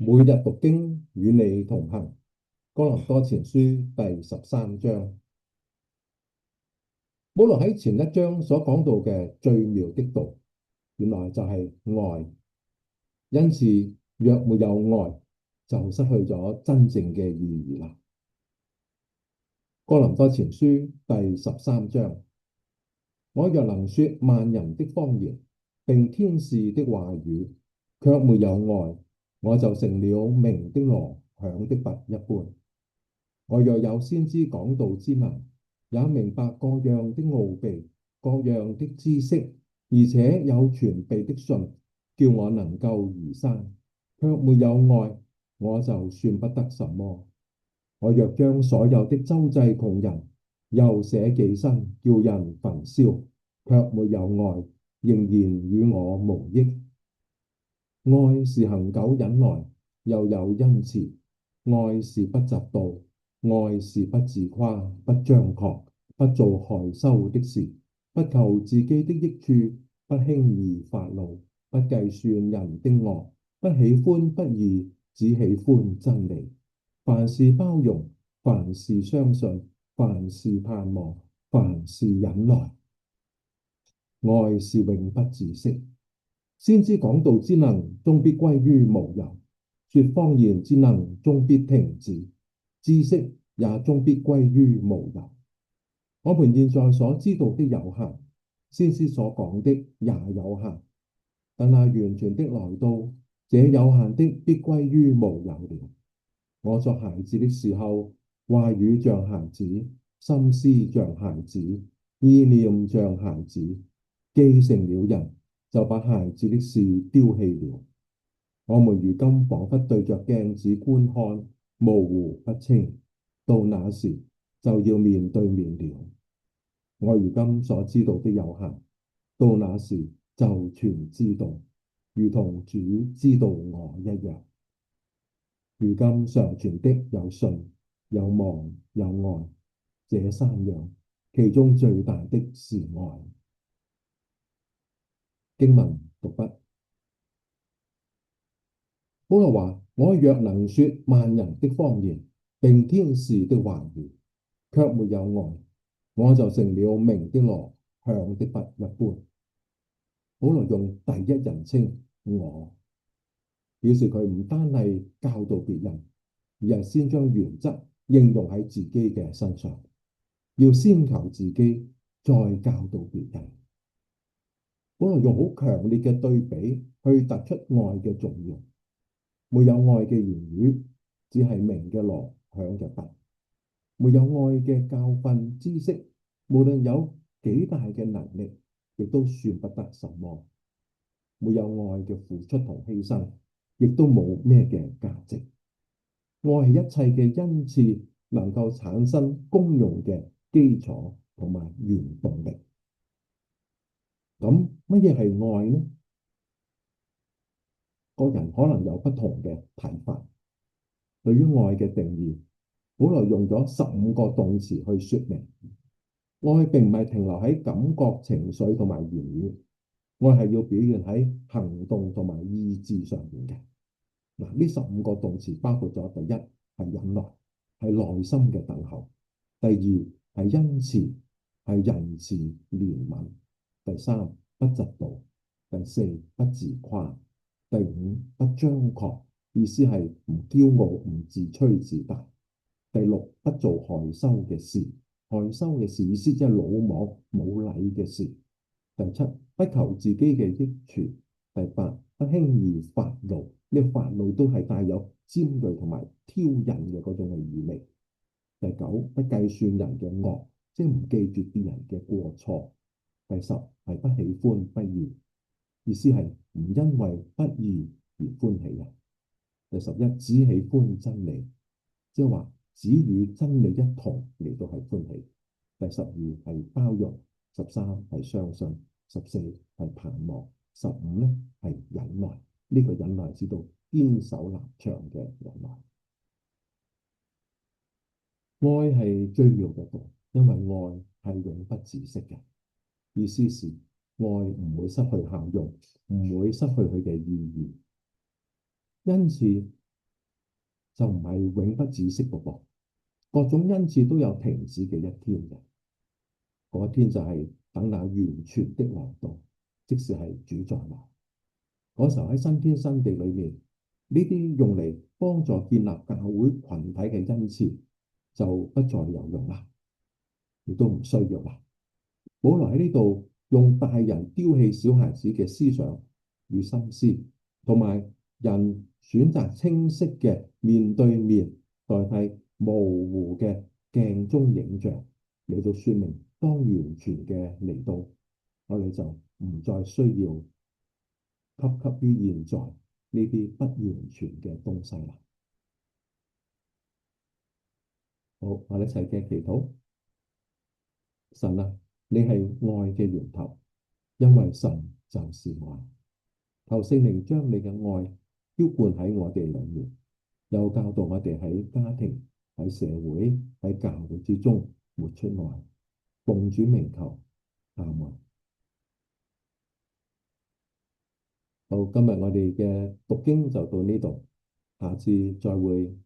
每日讀經與你同行。哥林多前書第13章，保羅喺前一章所講到嘅最妙的道，原來就係愛。因此，若沒有愛，就失去咗真正嘅意義啦。哥林多前書第13章，我若能說萬人的方言，並天使的話語，卻沒有愛，我就成了鳴的鑼，響的鈸一般。我若有先知講道之能，也明白各樣的奧秘、各樣的知識，而且有全備的信，叫我能夠移山，卻沒有愛，我就算不得什麼。我若將所有的周濟窮人，又捨己身叫人焚燒，卻沒有愛，仍然與我無益。愛是恒久忍耐，又有恩慈；愛是不嫉妒，愛是不自誇，不張狂，不做害羞的事，不求自己的益處，不輕易發怒，不計算人的惡，不喜歡不義，只喜歡真理。凡事包容，凡事相信，凡事盼望，凡事忍耐。愛是永不止息。先知講道之能，終必歸於無有；說方言之能，終必停止；知識也終必歸於無有。我們現在所知道的有限，先知所講的也有限，但那完全的來到，這有限的必歸於無有了。我作孩子的時候，話語像孩子，心思像孩子，意念像孩子，既成了人，就把孩子的事丟棄了。我們如今仿佛對着鏡子觀看，模糊不清，到那時就要面對面了。我如今所知道的有限，到那時就全知道，如同主知道我一樣。如今常存的有信、有望、有愛，這三樣，其中最大的是愛。經文讀畢。保羅話：我若能說萬人的方言，並天使的話語，卻沒有愛，我就成了鳴的鑼，響的鈸一般。保羅用第一人稱我，表示佢唔單係教導別人，而係先將原則應用喺自己嘅身上，要先求自己，再教導別人。保羅用好強烈嘅對比去突出愛嘅重要。沒有愛嘅言語，只係鳴嘅鑼，響嘅鈸；沒有愛嘅教訓知識，無論有幾大嘅能力，亦都算不得什麼。沒有愛嘅付出同犧牲，亦都冇咩嘅價值。愛係一切嘅恩賜能夠產生功用嘅基礎同埋原動力。咁乜嘢係愛呢？個人可能有不同嘅睇法。對於愛嘅定義，保羅用咗15個動詞去說明。愛並唔係停留喺感覺、情緒同埋言語，愛係要表現喺行動同埋意志上面嘅。嗱，呢15個動詞包括咗：第一係忍耐，係內心嘅等候；第二係恩慈，係仁慈憐憫；第三不嫉妒；第四不自誇；第五不張狂，意思係唔驕傲、唔自吹自大；第六不做害羞嘅事，害羞嘅事意思即係魯莽冇禮嘅事；第七不求自己嘅益處；第八不輕易發怒，呢個發怒都係帶有尖銳同埋挑釁嘅嗰種嘅意味；第九不計算人嘅惡，即係唔記住別人嘅過錯；第十係不喜歡不義，意思係唔因為不義而歡喜啊。第11只喜歡真理，即係話只與真理一同嚟到係歡喜。第12係包容，13係相信，14係盼望，15咧係忍耐。呢個忍耐知道堅守立場嘅忍耐。愛係最妙嘅道，因為愛係永不止息嘅。意思是愛唔會失去效用，唔會失去佢嘅意義。因此，就唔係永不止息嘅噃。各種恩賜都有停止嘅一天嘅，嗰一天就係等那完全的來到，即使係主再來。嗰時候喺新天新地裏面，呢啲用嚟幫助建立教會群體嘅恩賜就不再有用啦，亦都唔需要啦。保羅喺呢度用大人丟棄小孩子嘅思想與心思，同埋人選擇清晰嘅面對面代替模糊嘅鏡中影像嚟到說明，當完全嘅嚟到，我哋就唔再需要汲汲於現在呢啲不完全嘅東西啦。好，我哋一齊嘅祈禱。神啊，你係愛嘅源頭，因為神就是愛。求聖靈將你嘅愛澆灌喺我哋裏面，又教導我哋喺家庭、喺社會、喺教會之中活出愛。奉主名求，阿門。好，今日我哋嘅讀經就到呢度，下次再會。